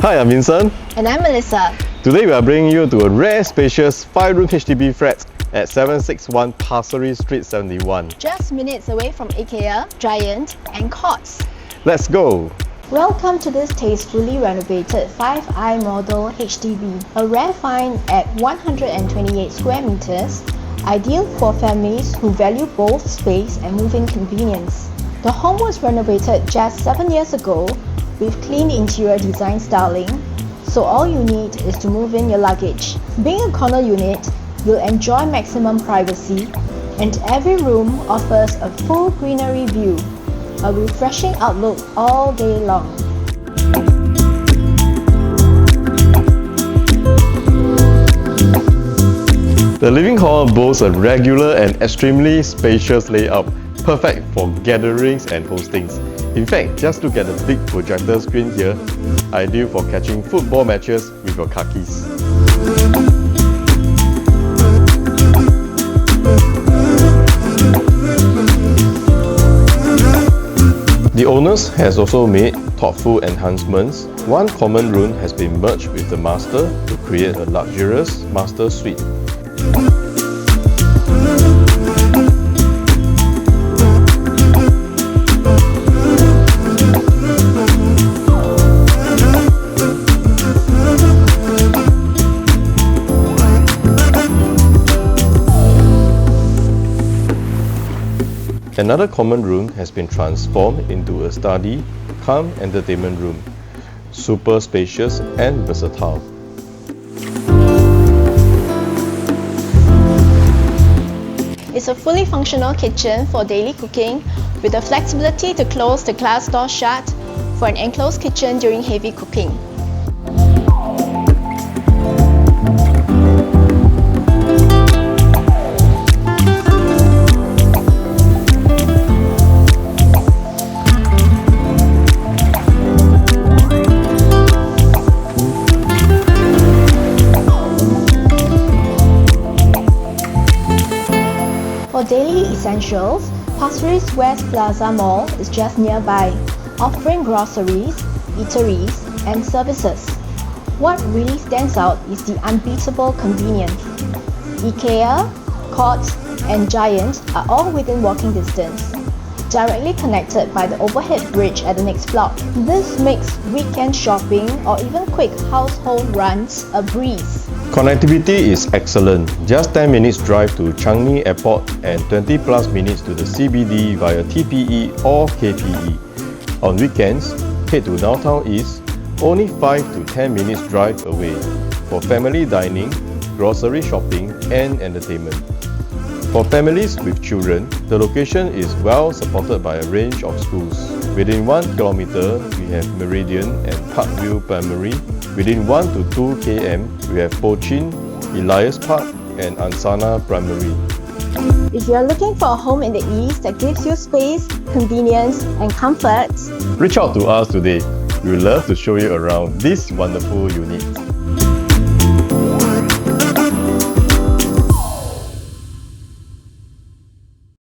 Hi, I'm Vincent. And I'm Melissa. Today we are bringing you to a rare, spacious 5-room HDB flat at 761 Pasir Ris Street 71. Just minutes away from IKEA, Giant and Courts. Let's go! Welcome to this tastefully renovated 5i model HDB, a rare find at 128 square meters, ideal for families who value both space and moving convenience. The home was renovated just 7 years ago with clean interior design styling, so all you need is to move in your luggage. Being a corner unit, you'll enjoy maximum privacy, and every room offers a full greenery view, a refreshing outlook all day long. The living hall boasts a regular and extremely spacious layout, perfect for gatherings and hostings. In fact, just look at the big projector screen here, ideal for catching football matches with your khakis. The owners has also made thoughtful enhancements. One common room has been merged with the master to create a luxurious master suite. Another common room has been transformed into a study cum entertainment room, super spacious and versatile. It's a fully functional kitchen for daily cooking with the flexibility to close the glass door shut for an enclosed kitchen during heavy cooking. For daily essentials, Pasir Ris West Plaza Mall is just nearby, offering groceries, eateries, and services. What really stands out is the unbeatable convenience. IKEA, Courts, and Giant are all within walking distance, directly connected by the overhead bridge at the next block. This makes weekend shopping or even quick household runs a breeze. Connectivity is excellent, just 10 minutes drive to Changi Airport and 20 plus minutes to the CBD via TPE or KPE. On weekends, head to Downtown East, only 5 to 10 minutes drive away, for family dining, grocery shopping and entertainment. For families with children, the location is well supported by a range of schools. Within 1 kilometer, we have Meridian and Parkview Primary. Within 1 to 2 km, we have Pochin, Elias Park and Ansana Primary. If you're looking for a home in the East that gives you space, convenience and comfort, Reach out to us today. We would love to show you around this wonderful unit.